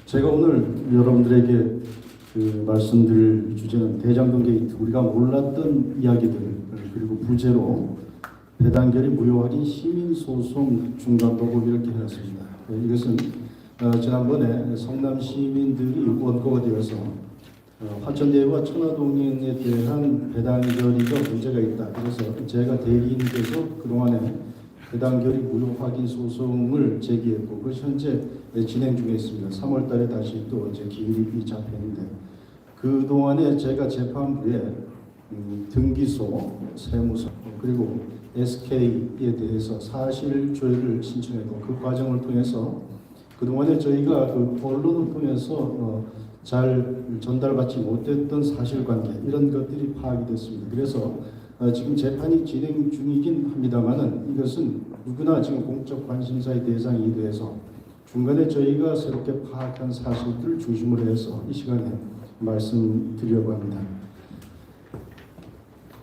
제가 오늘 여러분들에게 말씀드릴 주제는 대장동 게이트, 우리가 몰랐던 이야기들, 그리고 부제로 배당결의 무효 확인 시민소송 중단보고 이렇게 해놨습니다. 이것은 지난번에 성남 시민들이 원고가 되어서 화천대유와 천화동인에 대한 배당결의가 문제가 있다. 그래서 제가 대리인께서 그동안에 배당결의 무효 확인 소송을 제기했고, 그것이 현재 진행 중에 있습니다. 3월 달에 다시 또 이제 기일이 잡혔는데, 그동안에 제가 재판부에 등기소, 세무서, 그리고 SK에 대해서 사실 조회를 신청했고, 그 과정을 통해서 그동안에 저희가 그 언론을 통해서 잘 전달받지 못했던 사실관계, 이런 것들이 파악이 됐습니다. 그래서 지금 재판이 진행 중이긴 합니다만은 이것은 누구나 지금 공적 관심사의 대상이 돼서 중간에 저희가 새롭게 파악한 사실들을 중심으로 해서 이 시간에 말씀드리려고 합니다.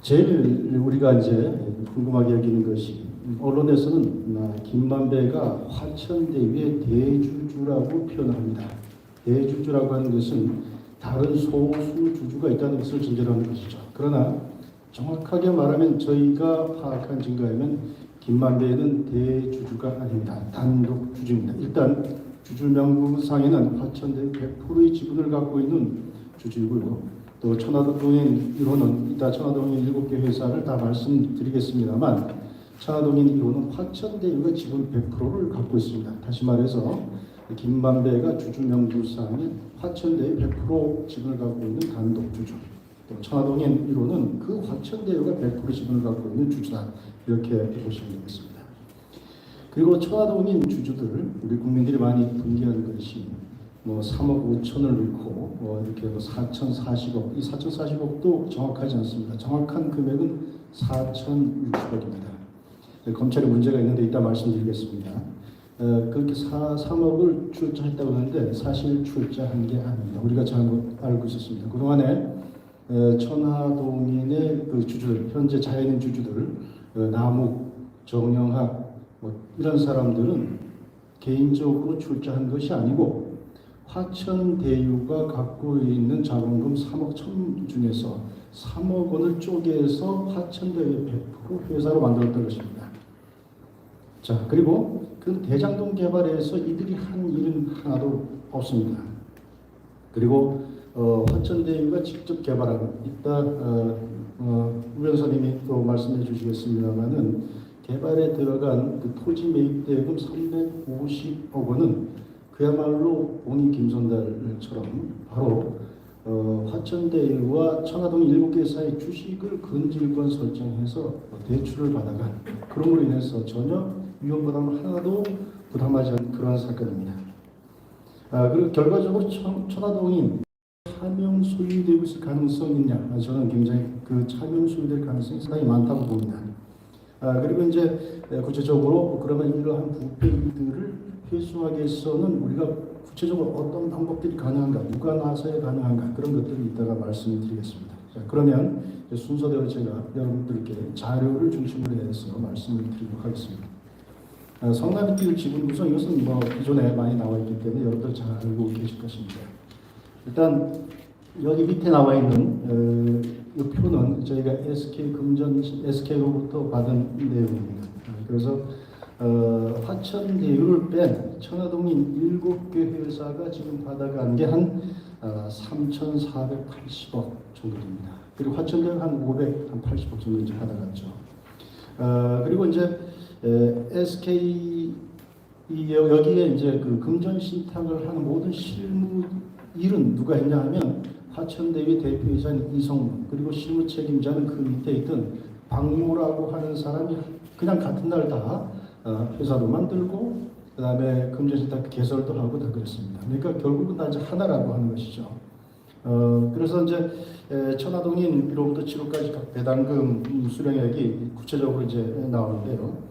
제일 우리가 이제 궁금하게 여기는 것이, 언론에서는 김만배가 화천대유의 대주주라고 표현합니다. 대주주라고 하는 것은 다른 소수 주주가 있다는 것을 전제로 하는 것이죠. 그러나 정확하게 말하면 저희가 파악한 증거에는 김만배는 대주주가 아닙니다. 단독 주주입니다. 일단 주주 명부상에는 화천대유 100%의 지분을 갖고 있는 주주이고요. 또 천화동인 1호는 이따 천화동인 7개 회사를 다 말씀드리겠습니다만, 천화동인 1호는 화천대유가 지분 100%를 갖고 있습니다. 다시 말해서 김만배가 주주 명부상에 화천대유 100% 지분을 갖고 있는 단독 주주, 또 천화동인 1호는 그 화천대유가 100% 지분을 갖고 있는 주주다, 이렇게 보시면 되겠습니다. 그리고 천화동인 주주들, 우리 국민들이 많이 분개하는 것이 3억 5천을 넣고 이렇게 4,040억, 이 4,040억도 정확하지 않습니다. 정확한 금액은 4,060억입니다. 검찰에 문제가 있는데 이따 말씀드리겠습니다. 그렇게 3억을 출자했다고 하는데 사실 출자한 게 아닙니다. 우리가 잘못 알고 있었습니다. 그동안에 천화동인의 그 주주들, 현재 자연인 주주들, 남욱, 정영학 이런 사람들은 개인적으로 출자한 것이 아니고 화천대유가 갖고 있는 자본금 3억 천 중에서 3억 원을 쪼개서 화천대유의 100% 회사로 만들었던 것입니다. 자, 그리고 그 대장동 개발에서 이들이 한 일은 하나도 없습니다. 그리고 화천대유가 직접 개발한, 이따 우 변호사님이 또 말씀해 주시겠습니다만은, 개발에 들어간 그 토지 매입 대금 350억 원은 그야말로 공인 김선달처럼 바로 화천대유와 천화동 7개 회사의 주식을 근질권 설정해서 대출을 받아간, 그럼으로 인해서 전혀 위험부담을 하나도 부담하지 않은 그러한 사건입니다. 그리고 결과적으로 천화동인 차명 소유되고 있을 가능성이 있냐? 저는 굉장히 그 차명 소유될 가능성이 상당히 많다고 봅니다. 그리고 이제 구체적으로 그러면 이러한 부패들을 회수하기 위해서는 우리가 구체적으로 어떤 방법들이 가능한가, 누가 나서야 가능한가, 그런 것들을 이따가 말씀드리겠습니다. 자, 그러면 순서대로 제가 여러분들께 자료를 중심으로 해서 말씀을 드리도록 하겠습니다. 성남길 지분 구성, 이것은 기존에 많이 나와 있기 때문에 여러분들 잘 알고 계실 것입니다. 일단 여기 밑에 나와 있는 이 표는 저희가 SK로부터 받은 내용입니다. 그래서 화천대유를 뺀 천화동인 7개 회사가 지금 받아간 게 한 3,480억 정도 됩니다. 그리고 화천대유 한 580억 정도 이제 받아갔죠. 그리고 이제 SK 여기에 이제 그 금전 신탁을 하는 모든 실무 일은 누가 했냐 하면 화천대유 대표이사인 이성문, 그리고 실무 책임자는 그 밑에 있던 박모라고 하는 사람이 그냥 같은 날 다 회사도 만들고 그 다음에 금전 신탁 개설도 하고 다 그랬습니다. 그러니까 결국은 다 이제 하나라고 하는 것이죠. 그래서 이제 천화동인 1호부터 7호까지 각 배당금 수령액이 구체적으로 이제 나오는데요.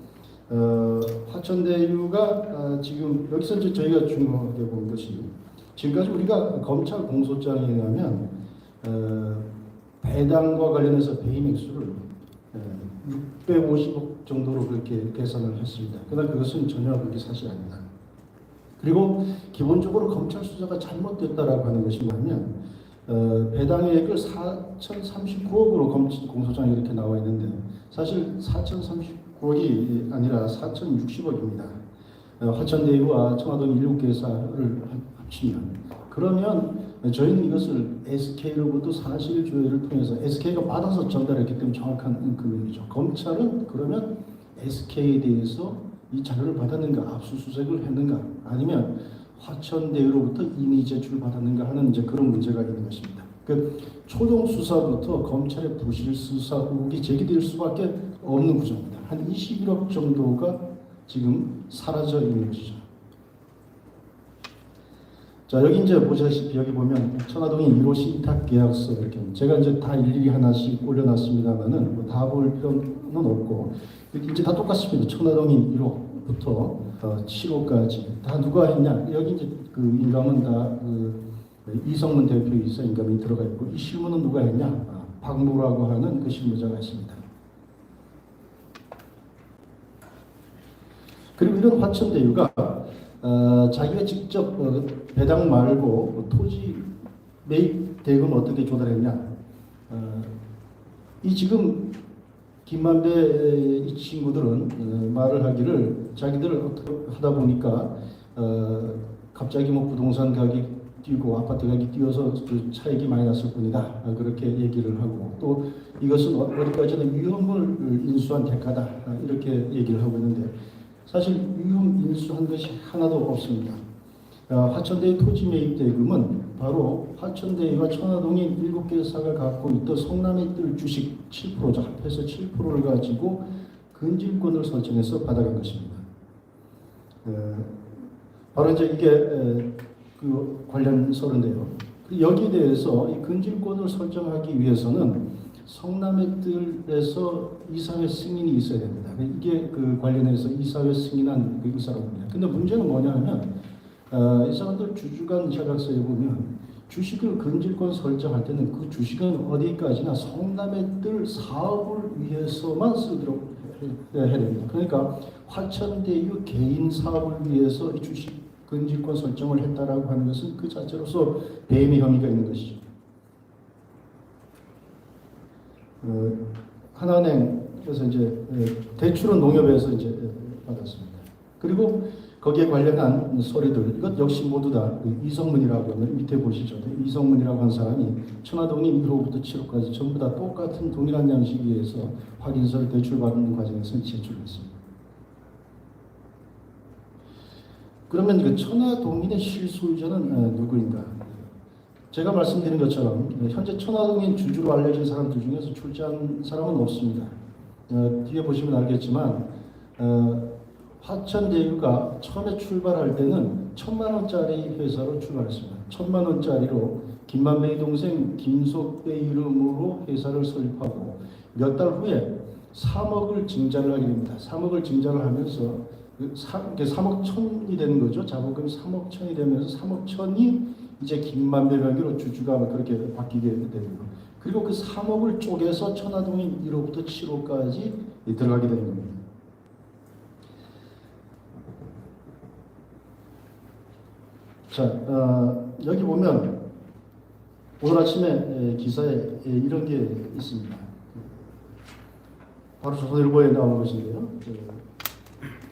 화천대유가 지금 여기서 이제 저희가 중요하게 본 것이, 지금까지 우리가 검찰 공소장에 의하면 배당과 관련해서 배임 액수를 650억 정도로 그렇게 계산을 했습니다. 그러나 그것은 전혀 그렇게 사실이 아닙니다. 그리고 기본적으로 검찰 수사가 잘못됐다라고 하는 것이 뭐냐면 배당액을 4,039억으로 공소장에 이렇게 나와 있는데 사실 4,039억이 아니라 4,060억입니다. 화천대유와 청와동 7개사를 합치면 그러면 저희는 이것을 SK로부터 사실조회를 통해서 SK가 받아서 전달했기 때문에 정확한 금액이죠. 검찰은 그러면 SK에 대해서 이 자료를 받았는가, 압수수색을 했는가, 아니면 화천대유로부터 이미 제출받았는가 하는 이제 그런 문제가 있는 것입니다. 그 초동 수사부터 검찰의 부실 수사 의혹이 제기될 수밖에 없는 구조입니다. 한 21억 정도가 지금 사라져 있는 것이죠. 자, 여기 이제 보시다시피 여기 보면 천화동의 1호 신탁 계약서 이렇게 제가 이제 다 일일이 하나씩 올려놨습니다만은 뭐 다 볼 필요는 없고 이제 다 똑같습니다. 천화동이 1호부터 7호까지 다 누가 했냐? 여기 이제 그 인감은 다 이성문 대표이사 인감이 들어가 있고 이 실무는 누가 했냐? 박모라고 하는 그 실무자가 했습니다. 그리고 이런 화천대유가 자기가 직접 배당 말고 토지 매입 대금 어떻게 조달했냐? 이 지금 김만배 이 친구들은 말을 하기를 자기들 하다 보니까 갑자기 뭐 부동산 가격이 뛰고 아파트 가격이 뛰어서 그 차익이 많이 났을 뿐이다. 그렇게 얘기를 하고 또 이것은 어디까지나 위험을 인수한 대가다. 이렇게 얘기를 하고 있는데 사실 위험 인수한 것이 하나도 없습니다. 화천대유 토지 매입 대금은 바로 화천대유와 천화동인 7개사가 갖고 있던 성남의 뜰 주식 7%죠. 합해서 7%를 가지고 근질권을 설정해서 받아간 것입니다. 바로 이제 이게 그 관련서인데요. 여기에 대해서 이 근질권을 설정하기 위해서는 성남의 뜰에서 이사회 승인이 있어야 됩니다. 이게 그 관련해서 이사회 승인한 그 의사라고합니다. 근데 문제는 뭐냐면 이 사람들 주주간 협약서에 보면 주식을 근질권 설정할 때는 그 주식은 어디까지나 성남의 뜰 사업을 위해서만 쓰도록 해야 됩니다. 그러니까 화천대유 개인 사업을 위해서 이 주식 근질권 설정을 했다라고 하는 것은 그 자체로서 배임의 혐의가 있는 것이죠. 하나은행에서 이제 대출은 농협에서 이제 받았습니다. 그리고 거기에 관련한 소리들 이것 역시 모두 다 이성문이라고 하는 밑에 보시죠. 이성문이라고 하는 사람이 천화동인 1호부터 7호까지 전부 다 똑같은 동일한 양식에 서 확인서를 대출받는 과정에서 제출했습니다. 그러면 그 천화동인의 실소유자는 누구인가? 제가 말씀드린 것처럼 현재 천화동인 주주로 알려진 사람들 중에서 출자한 사람은 없습니다. 뒤에 보시면 알겠지만 화천대유가 처음에 출발할 때는 1,000만 원짜리 회사로 출발했습니다. 1,000만 원짜리로 김만배의 동생 김석배 이름으로 회사를 설립하고 몇 달 후에 3억을 증자를 하게 됩니다. 3억을 증자를 하면서 3억 1,000이 되는 거죠. 자본금이 3억 1,000이 되면서 3억 1,000이 이제 김만배 명의로 주주가 그렇게 바뀌게 됩니다. 그리고 그 3억을 쪼개서 천화동인 1호부터 7호까지 들어가게 되는 겁니다. 자, 여기 보면 오늘 아침에 기사에 이런 게 있습니다. 바로 조선일보에 나온 것인데요.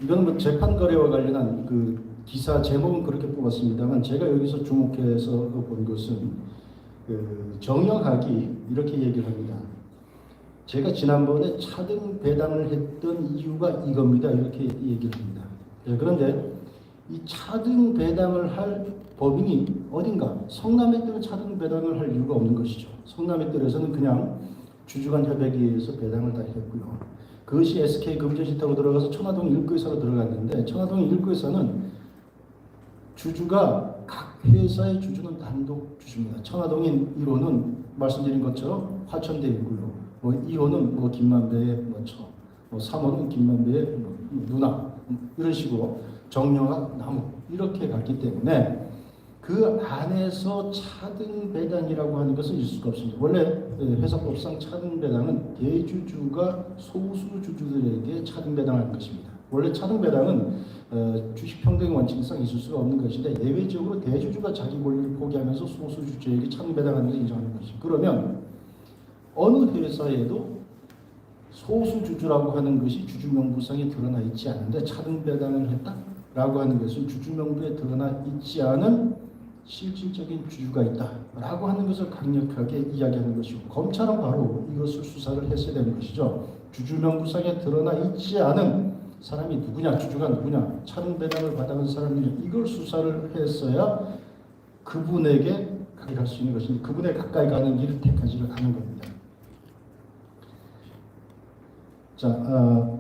이거는 뭐 재판 거래와 관련한 그 기사 제목은 그렇게 뽑았습니다만 제가 여기서 주목해서 본 것은 정영학이 이렇게 얘기를 합니다. 제가 지난번에 차등 배당을 했던 이유가 이겁니다. 이렇게 얘기를 합니다. 그런데 이 차등 배당을 할 법인이 어딘가? 성남의 뜰은 차등 배당을 할 이유가 없는 것이죠. 성남의 뜰에서는 그냥 주주간 협약에 의해서 배당을 다 했고요. 그것이 SK 금전신탁으로 들어가서 천화동 1구회사로 들어갔는데 천화동 1구회사는 주주가 각 회사의 주주는 단독 주주입니다. 천화동인 1호는 말씀드린 것처럼 화천대유고요. 뭐 2호는 뭐 김만배의 뭐 처, 뭐 3호는 김만배의 뭐 누나 이런 식으로 정영학 나무 이렇게 갔기 때문에 그 안에서 차등 배당이라고 하는 것은 있을 수가 없습니다. 원래 회사법상 차등 배당은 대주주가 소수 주주들에게 차등 배당하는 것입니다. 원래 차등 배당은 주식 평등의 원칙상 있을 수가 없는 것인데 예외적으로 대주주가 자기 권리를 포기하면서 소수 주주에게 차등 배당하는 것을 인정하는 것이. 그러면 어느 회사에도 소수 주주라고 하는 것이 주주 명부상에 드러나 있지 않은데 차등 배당을 했다라고 하는 것은 주주 명부에 드러나 있지 않은 실질적인 주주가 있다라고 하는 것을 강력하게 이야기하는 것이고, 검찰은 바로 이것을 수사를 했어야 되는 것이죠. 주주 명부상에 드러나 있지 않은 사람이 누구냐, 주주가 누구냐, 차등 배당을 받아간 사람이냐, 이걸 수사를 했어야 그분에게 가까이 갈 수 있는 것인데, 그분에 가까이 가는 길을 택하지를 않은 겁니다. 자,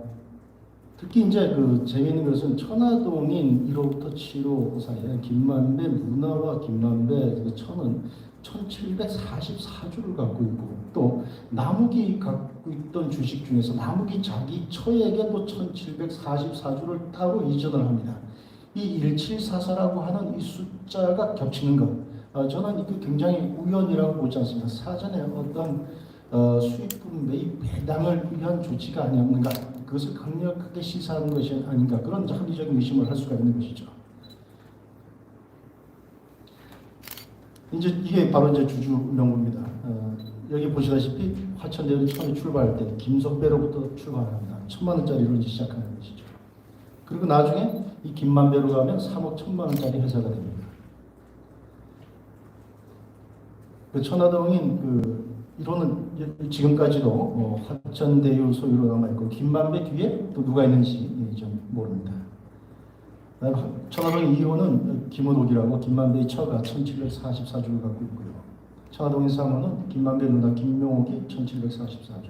특히 이제 그 재미있는 것은 천화동인 1호부터 7호 사이에 김만배 문화와 김만배 그 천은 1744주를 갖고 있고, 또 남욱이 갖고 있던 주식 중에서 남욱이 자기 처에게 또 1744주를 따로 이전을 합니다. 이 1744라고 하는 이 숫자가 겹치는 것, 저는 이게 굉장히 우연이라고 보지 않습니다. 사전에 어떤 수익금 매입 배당을 위한 조치가 아니었는가, 그것을 강력하게 시사하는 것이 아닌가, 그런 합리적인 의심을 할 수가 있는 것이죠. 이제 이게 바로 이제 주주 명부입니다. 여기 보시다시피 화천대유 처음에 출발할 때 김석배로부터 출발합니다. 1,000만 원짜리로 이제 시작하는 것이죠. 그리고 나중에 이 김만배로 가면 3억 1,000만 원짜리 회사가 됩니다. 그 천화동인 이론은 지금까지도 화천대유 소유로 남아있고, 김만배 뒤에 또 누가 있는지 좀 모릅니다. 천화동인 2호는 김은옥이라고 김만배의 처가 1744주를 갖고 있고요. 천화동인 3호는 김만배 누나 김명옥이 1744주.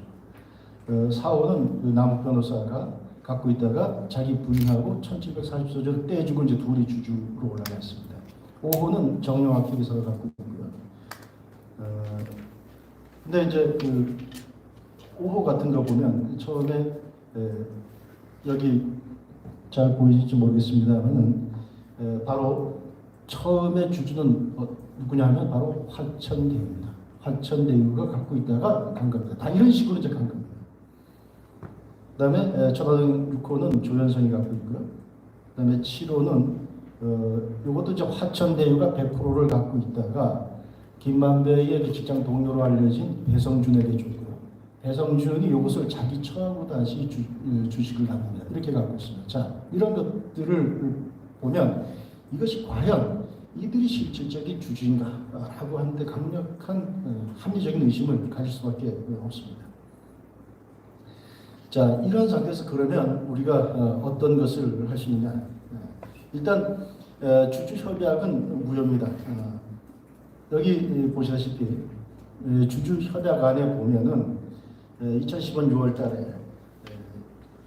4호는 그 남욱 변호사가 갖고 있다가 자기 부인하고 1744주를 떼주고 이제 둘이 주주로 올라갔습니다. 5호는 정영학 회계사가 갖고 있고요. 근데 이제 그 5호 같은 거 보면 처음에 여기 잘 보이실지 모르겠습니다만은 바로 처음에 주주는 누구냐면 바로 화천대유입니다. 화천대유가 갖고 있다가 간 겁니다. 다 이런 식으로 이제 간 겁니다. 그다음에 천화동 6호는 조현성이 갖고 있고요. 그다음에 7호는 이것도 이제 화천대유가 100%를 갖고 있다가 김만배의 그 직장 동료로 알려진 배성준에게 줬고요. 배성준이 이것을 자기 처하고 다시 주식을 갖습니다. 이렇게 갖고 있습니다. 자, 이런 것들을 보면 이것이 과연 이들이 실질적인 주주인가라고 하는데 강력한 합리적인 의심을 가질 수밖에 없습니다. 자, 이런 상태에서 그러면 우리가 어떤 것을 할 수 있느냐? 일단 주주 협약은 무효입니다. 여기 보시다시피 주주 협약안에 보면은 2010년 6월달에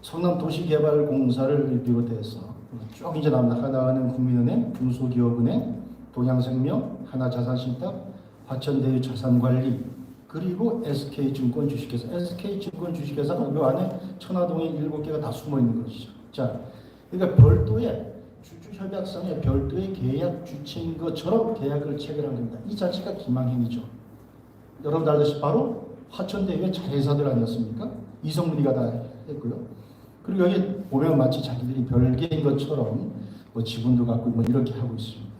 성남도시개발공사를 비롯해서 쭉 이제 하나은행, 국민은행, 중소기업은행, 동양생명, 하나자산신탁, 화천대유 자산관리, 그리고 SK증권 주식회사. SK증권 주식회사가 그 안에 천화동의 7개가 다 숨어 있는 것이죠. 자, 그러니까 별도의 주주협약상의 별도의 계약 주체인 것처럼 계약을 체결한 겁니다. 이 자체가 기망행위죠. 여러분 알다시피 바로 화천대유의 자회사들 아니었습니까? 이성문이가 다 했고요. 그리고 여기 보면 마치 자기들이 별개인 것처럼 뭐 지분도 갖고 뭐 이렇게 하고 있습니다.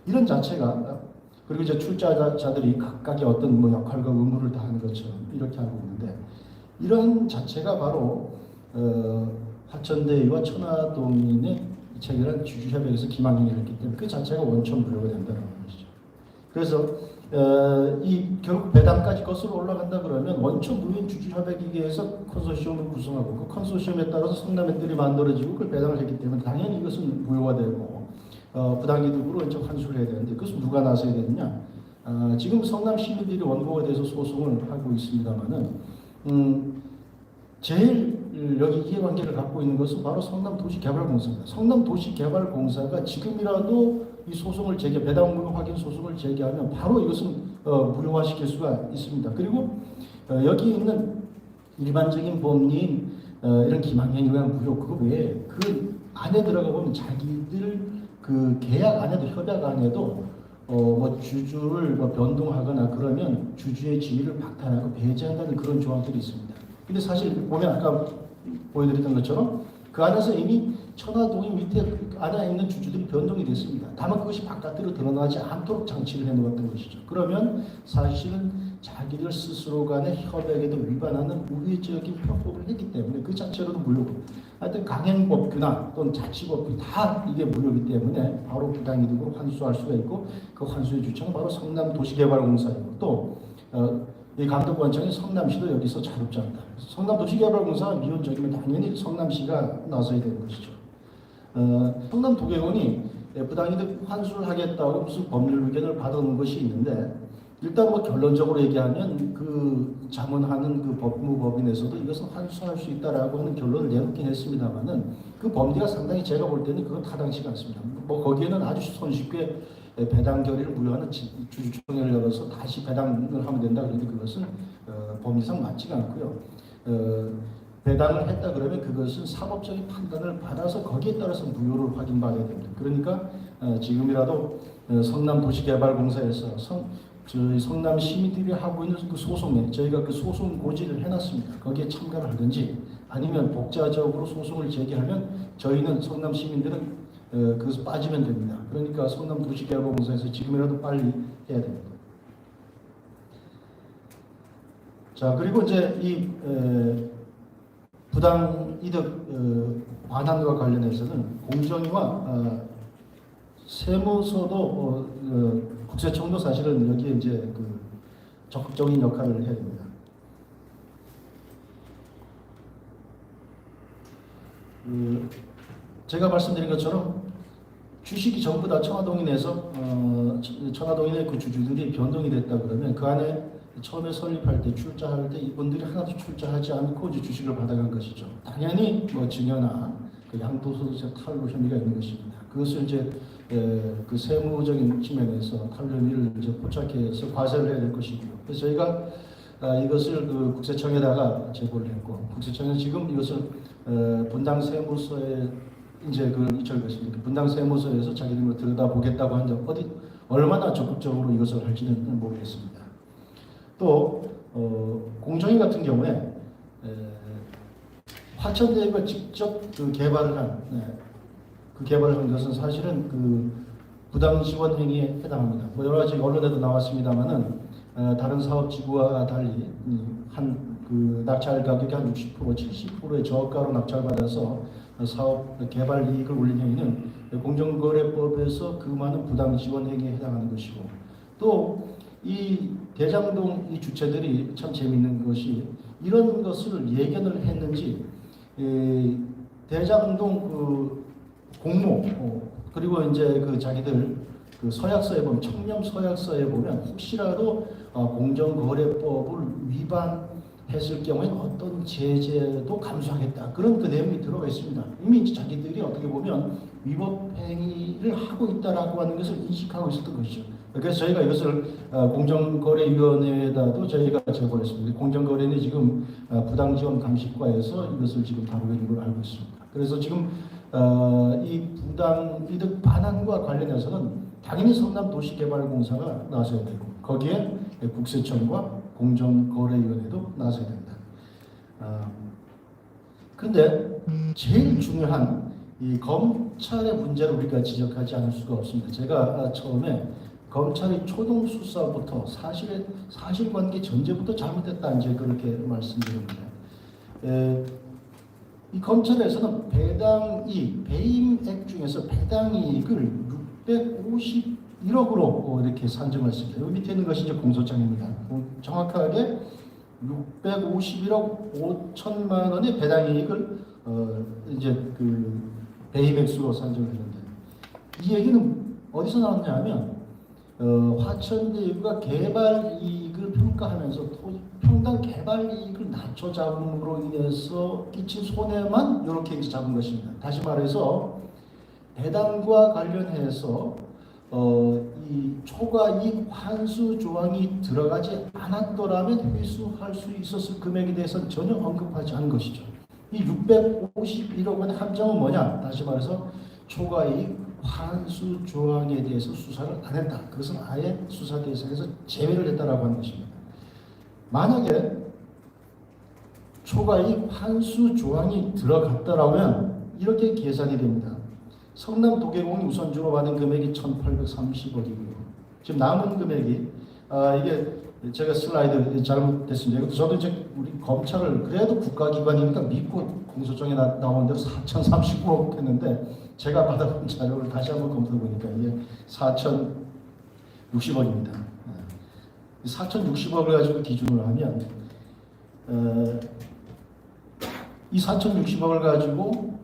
이런 자체가, 그리고 이제 출자자들이 각각의 어떤 뭐 역할과 의무를 다하는 것처럼 이렇게 하고 있는데, 이런 자체가 바로 화천대유와 천화동인의 체결한 주주협약에서 기망행위를 했기 때문에 그 자체가 원천 무효가 된다는 것이죠. 그래서 이 결국 배당까지 거슬러 올라간다 그러면 원천 무효인 주주협약에 의해서 컨소시엄을 구성하고, 그 컨소시엄에 따라서 성남액들이 만들어지고 그걸 배당을 했기 때문에 당연히 이것은 무효가 되고 부당이득으로 이제 환수를 해야 되는데, 그것은 누가 나서야 되느냐? 지금 성남 시민들이 원고가 돼서 소송을 하고 있습니다만은 제일 여기 이해관계를 갖고 있는 것은 바로 성남도시개발공사입니다. 성남도시개발공사가 지금이라도 이 소송을 배당 무효 확인 소송을 제기하면 바로 이것은 무효화시킬 수가 있습니다. 그리고 여기 있는 일반적인 법리인 이런 기망행위가 무효, 그거 외에 그 안에 들어가 보면 자기들 그 계약 안에도, 협약 안에도 뭐 주주를 뭐 변동하거나 그러면 주주의 지위를 박탈하고 배제한다는 그런 조항들이 있습니다. 근데 사실 보면 아까 보여드렸던 것처럼 그 안에서 이미 천화동이 밑에 그 안에 있는 주주들이 변동이 됐습니다. 다만 그것이 바깥으로 드러나지 않도록 장치를 해놓았던 것이죠. 그러면 사실은 자기들 스스로 간의 협약에도 위반하는 우회적인 편법을 했기 때문에 그 자체로도 무효고, 하여튼 강행법규나 또는 자치법규 다 이게 무효이기 때문에 바로 부당이득으로 환수할 수가 있고, 그 환수의 주체는 바로 성남도시개발공사이고, 또 이 감독관청의 성남시도 여기서 자급자입니다. 성남도시개발공사가 미온적이면 당연히 성남시가 나서야 되는 것이죠. 성남도계공이 부당이득 환수를 하겠다고 무슨 법률 의견을 받아놓은 것이 있는데, 일단 뭐 결론적으로 얘기하면 그 자문하는 그 법무법인에서도 이것은 환수할 수 있다라고 하는 결론을 내놓긴 했습니다만은, 그 범위가 상당히 제가 볼 때는 그건 타당치가 않습니다. 뭐 거기에는 아주 손쉽게 배당 결의를 무효하는 주주총회를 열어서 다시 배당을 하면 된다 그런데 그것은 법리상 맞지가 않고요. 배당을 했다 그러면 그것은 사법적인 판단을 받아서 거기에 따라서 무효를 확인받아야 됩니다. 그러니까 지금이라도 성남도시개발공사에서 저희 성남 시민들이 하고 있는 그 소송에 저희가 그 소송 고지를 해놨습니다. 거기에 참가를 하든지 아니면 독자적으로 소송을 제기하면 저희는 성남 시민들은 그것을 빠지면 됩니다. 그러니까 성남도시개발공사에서 지금이라도 빨리 해야 됩니다. 자, 그리고 이제 이 부당이득 반환과 관련해서는 공정위와 세무서도 국세청도 사실은 여기에 이제 그 적극적인 역할을 해야 됩니다. 제가 말씀드린 것처럼 주식이 전부 다 천화동인에서 천화동인의 그 주주들이 변동이 됐다 그러면 그 안에 처음에 설립할 때 출자할 때 이분들이 하나도 출자하지 않고 이제 주식을 받아간 것이죠. 당연히 뭐 증여나 그 양도소득세 탈루 혐의가 있는 것입니다. 그것을 이제 그 세무적인 측면에서 탈루 혐의를 이제 포착해서 과세를 해야 될 것이고요. 그래서 저희가 이것을 그 국세청에다가 제보를 했고, 국세청은 지금 이것을 분당 세무서에 이제 분당 세무서에서 자기들이 들여다보겠다고 하는데 얼마나 적극적으로 이것을 할지는 모르겠습니다. 또 공정위 같은 경우에 화천대유가 직접 그 개발을 한 것은 사실은 그 부당 지원 행위에 해당합니다. 뭐 여러 가지 언론에도 나왔습니다만은 다른 사업지구와 달리 한 그 낙찰 가격이 한 60%, 70%의 저가로 낙찰받아서 사업 개발 이익을 올린 행위는 공정거래법에서 그 많은 부당 지원 행위에 해당하는 것이고, 또 이 대장동 이 주체들이 참 재미있는 것이 이런 것을 예견을 했는지 대장동 그 공모 그리고 이제 그 자기들 그 서약서에 보면 청렴 서약서에 보면 혹시라도 공정거래법을 위반했을 경우에는 어떤 제재도 감수하겠다 그런 그 내용이 들어가 있습니다. 이미 자기들이 어떻게 보면 위법 행위를 하고 있다라고 하는 것을 인식하고 있었던 것이죠. 그래서 저희가 이것을 공정거래위원회에다도 저희가 제보했습니다. 공정거래는 지금 부당지원 감식과에서 이것을 지금 다루고 있는 걸로 알고 있습니다. 그래서 지금 이 부당이득 반환과 관련해서는 당연히 성남도시개발공사가 나서야 되고 거기에 국세청과 공정거래위원회도 나서야 된다. 그런데 제일 중요한 이 검찰의 문제를 우리가 지적하지 않을 수가 없습니다. 제가 처음에 검찰이 초동 수사부터 사실관계 전제부터 잘못됐다 이제 그렇게 말씀드렸는데, 이 검찰에서는 배임액 중에서 배당이익을 651억으로 이렇게 산정했습니다. 여기 밑에 있는 것이 이제 공소장입니다. 정확하게 651억 5천만 원의 배당이익을 이제 그 배임액수로 산정했는데, 이 얘기는 어디서 나왔냐면 화천대유가 개발 이익을 평가하면서 평당 개발 이익을 낮춰 잡음으로 인해서 끼친 손해만 이렇게 이제 잡은 것입니다. 다시 말해서 배당과 관련해서 이 초과이익 환수 조항이 들어가지 않았더라면 회수할 수 있었을 금액에 대해서는 전혀 언급하지 않은 것이죠. 이 651억 원의 함정은 뭐냐? 다시 말해서 초과이익 환수 조항에 대해서 수사를 안 했다. 그것은 아예 수사 대상에서 제외를 했다라고 하는 것입니다. 만약에 초과이익 환수 조항이 들어갔다라면 이렇게 계산이 됩니다. 성남 도계공이 우선주로 받은 금액이 1,830억이고요. 지금 남은 금액이 이게 제가 슬라이드 잘못됐습니다. 저도 이제 우리 검찰을 그래도 국가기관이니까 믿고 공소장에 나온 대로 4,039억 했는데 제가 받아본 자료를 다시 한번 검토해 보니까 이게 4,060억입니다. 4,060억을 가지고 기준을 하면 이 4,060억을 가지고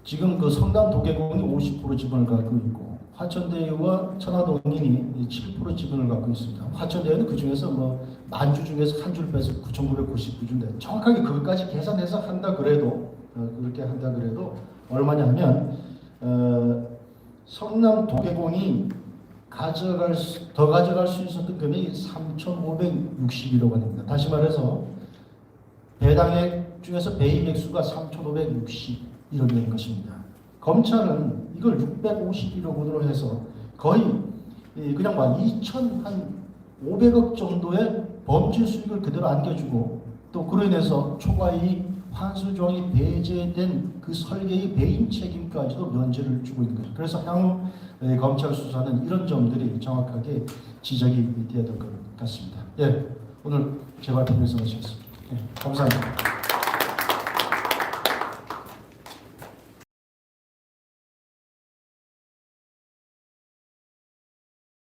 지금 그 성남 도계공이 50% 지분을 갖고 있고 화천대유와 천화동인이 7% 지분을 갖고 있습니다. 화천대유는 그 중에서 뭐 만주 중에서 한 줄 빼서 9,999주인데 정확하게 그것까지 계산해서 한다 그래도 그렇게 한다 그래도 얼마냐면 성남 도계공이 더 가져갈 수 있었던 금액이 3,561억 원입니다. 다시 말해서 배당액 중에서 배임 액수가 3,561억인 것입니다. 검찰은 이걸 651억 원으로 해서 거의 그냥 2,500억 정도의 범죄 수익을 그대로 안겨주고 또 그로 인해서 초과이익 환수 조항이 배제된 그 설계의 배임 책임까지도 면제를 주고 있는 거죠. 그래서 향후 검찰 수사는 이런 점들이 정확하게 지적이 되어야 될 것 같습니다. 예, 오늘 제 발표를 마치겠습니다. 예, 감사합니다.